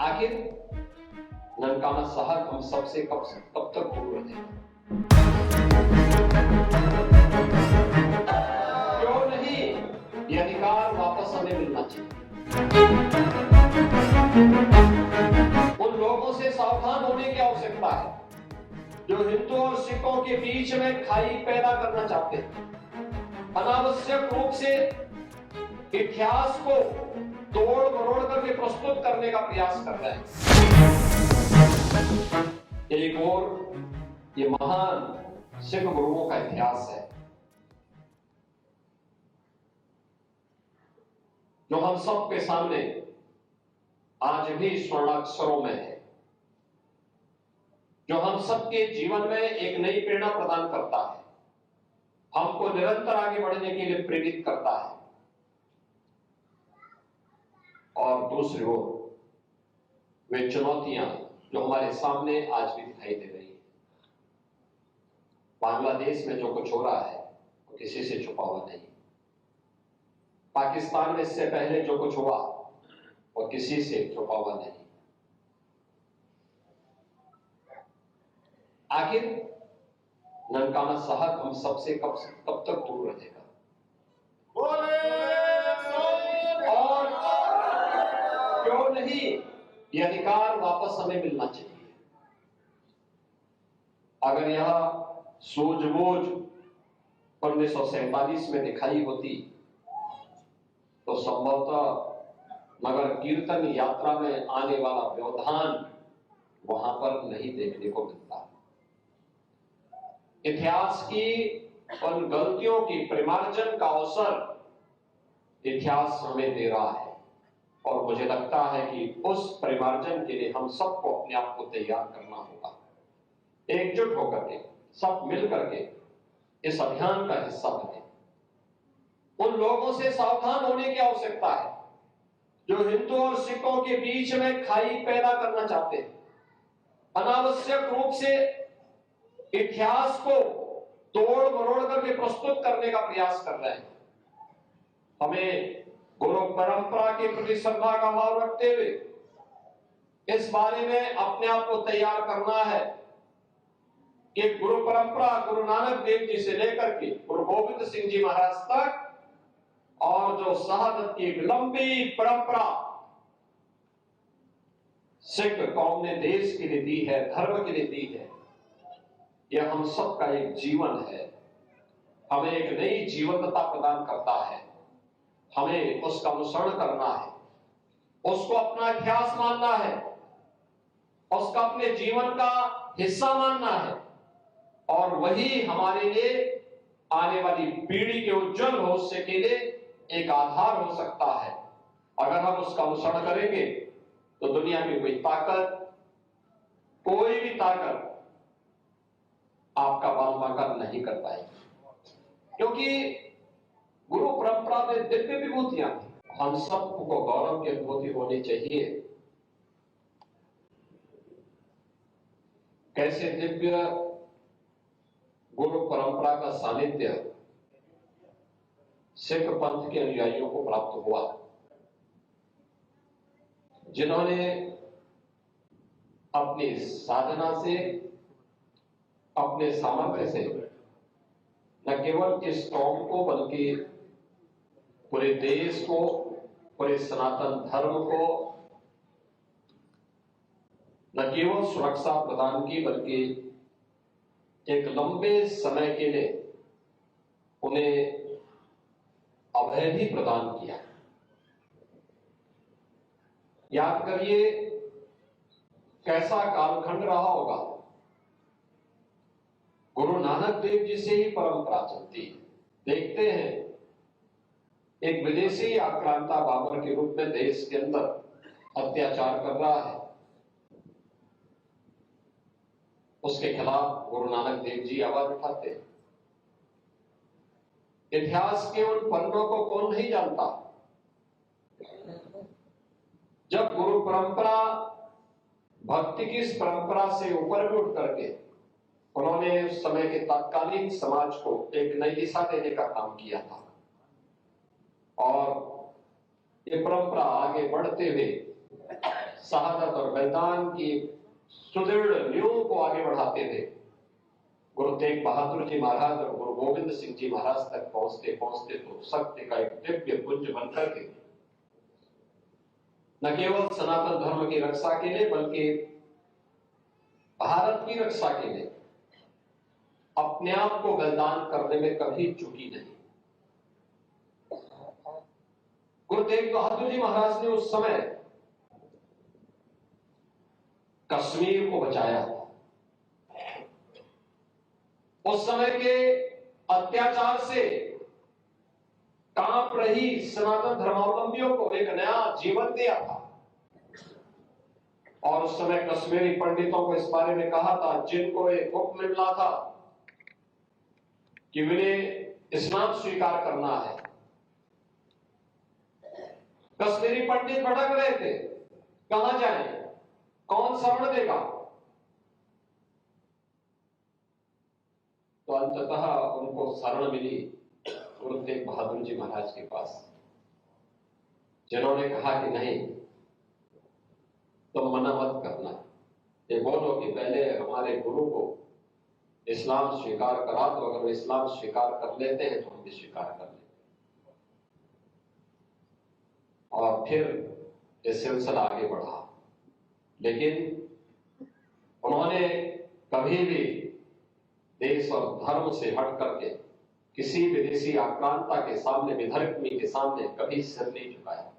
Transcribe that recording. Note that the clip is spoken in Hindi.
आखिर ननकाना साहब हम सबसे कब तक दूर रहेगा? क्यों नहीं ये अधिकार वापस हमें मिलना चाहिए। उन लोगों से सावधान होने की आवश्यकता है जो हिंदू और सिखों के बीच में खाई पैदा करना चाहते हैं, अनावश्यक रूप से इतिहास को तोड़ मरोड़ करके प्रस्तुत करने का प्रयास कर रहे हैं। एक और ये महान सिख गुरुओं का इतिहास है जो हम सब के सामने आज भी स्वर्णाक्षरों में है, जो हम सबके जीवन में एक नई प्रेरणा प्रदान करता है, हमको निरंतर आगे बढ़ने के लिए प्रेरित करता है। और दूसरी ओर वे चुनौतियां जो हमारे सामने आज भी दिखाई दे रही है। बांग्लादेश में जो कुछ हो रहा है वो किसी से छुपा हुआ नहीं। पाकिस्तान में इससे पहले जो कुछ हुआ वो किसी से छुपा हुआ नहीं। आखिर ननकाना साहब हम सबसे कब तक दूर रहेगा? और क्यों नहीं ये अधिकार वापस हमें मिलना चाहिए। अगर यह सूझबूझ 1947 में दिखाई होती तो संभवतः नगर कीर्तन यात्रा में आने वाला व्यवधान वहां पर नहीं देखने को मिलता। इतिहास की उन गलतियों की परिमार्जन का अवसर इतिहास हमें दे रहा है और मुझे लगता है कि उस परिमार्जन के लिए हम सबको अपने आप को तैयार करना होगा। एकजुट होकर के सब मिल करके इस अभियान का हिस्सा बने। उन लोगों से सावधान होने की आवश्यकता है जो हिंदू और सिखों के बीच में खाई पैदा करना चाहते हैं, अनावश्यक रूप से इतिहास को तोड़ मरोड़ करके प्रस्तुत करने का प्रयास कर रहे हैं। हमें गुरु परंपरा के प्रति श्रद्धा का भाव रखते हुए इस बारे में अपने आप को तैयार करना है कि गुरु परंपरा गुरु नानक देव जी से लेकर के गुरु गोविंद सिंह जी महाराज तक और जो शहादत की एक लंबी परंपरा सिख कौम ने देश के लिए दी है, धर्म के लिए दी है, यह हम सबका एक जीवन है। हमें एक नई जीवंतता प्रदान करता है। हमें उसका अनुसरण करना है, उसको अपना इतिहास मानना है, उसका अपने जीवन का हिस्सा मानना है और वही हमारे लिए आने वाली पीढ़ी के उज्जवल भविष्य के लिए एक आधार हो सकता है। अगर हम उसका अनुसरण करेंगे तो दुनिया की कोई भी ताकत आपका बाल नहीं कर पाएगी, क्योंकि गुरु परंपरा में दिव्य विभूतियां थी। हम सबको गौरव की अनुभूति होनी चाहिए। कैसे दिव्य गुरु परंपरा का सानिध्य सिख पंथ के अनुयायियों को प्राप्त हुआ, जिन्होंने अपनी साधना से, अपने सामर्थ्य से न केवल इस कौम को बल्कि पूरे देश को, पूरे सनातन धर्म को न केवल सुरक्षा प्रदान की बल्कि एक लंबे समय के लिए उन्हें अभय भी प्रदान किया। याद करिए कैसा कालखंड रहा होगा। गुरु नानक देव जी से ही परंपरा चलती है। देखते हैं एक विदेशी आक्रांता बाबर के रूप में देश के अंदर अत्याचार कर रहा है, उसके खिलाफ गुरु नानक देव जी आवाज उठाते हैं। इतिहास के उन पन्नों को कौन नहीं जानता जब गुरु परंपरा भक्ति की इस परंपरा से ऊपर भी उठ करके उन्होंने उस समय के तत्कालीन समाज को एक नई दिशा देने का काम किया था और ये परंपरा आगे बढ़ते हुए शहादत और बलिदान की सुदृढ़ नींव को आगे बढ़ाते थे। गुरु तेग बहादुर जी महाराज और गुरु गोविंद सिंह जी महाराज तक पहुंचते पहुंचते तो सत्य का एक दिव्य पुंज बनकर के न केवल सनातन धर्म की रक्षा के लिए बल्कि भारत की रक्षा के लिए अपने आप को बलिदान करने में कभी चूकी नहीं। गुरु तेग बहादुर जी महाराज ने उस समय कश्मीर को बचाया। उस समय के अत्याचार से कांप रही सनातन धर्मावलंबियों को एक नया जीवन दिया था। और उस समय कश्मीरी पंडितों को इस बारे में कहा था, जिनको एक हुक्म मिला था कि उन्हें इस्लाम स्वीकार करना है। कश्मीरी पंडित भटक रहे थे, कहां जाएं, कौन शरण देगा। तो अंततः उनको शरण मिली गुरु तेग बहादुर जी महाराज के पास, जिन्होंने कहा कि नहीं, तुम मना मत करना, ये बोलो कि पहले हमारे गुरु को इस्लाम स्वीकार करा, तो अगर वो इस्लाम स्वीकार कर लेते हैं तो हम भी स्वीकार कर लेते हैं। और फिर ये सिलसिला आगे बढ़ा। लेकिन उन्होंने कभी भी देश और धर्म से हट करके किसी विदेशी आक्रांता के सामने, विधर्मी के सामने कभी सिर नहीं झुकाया।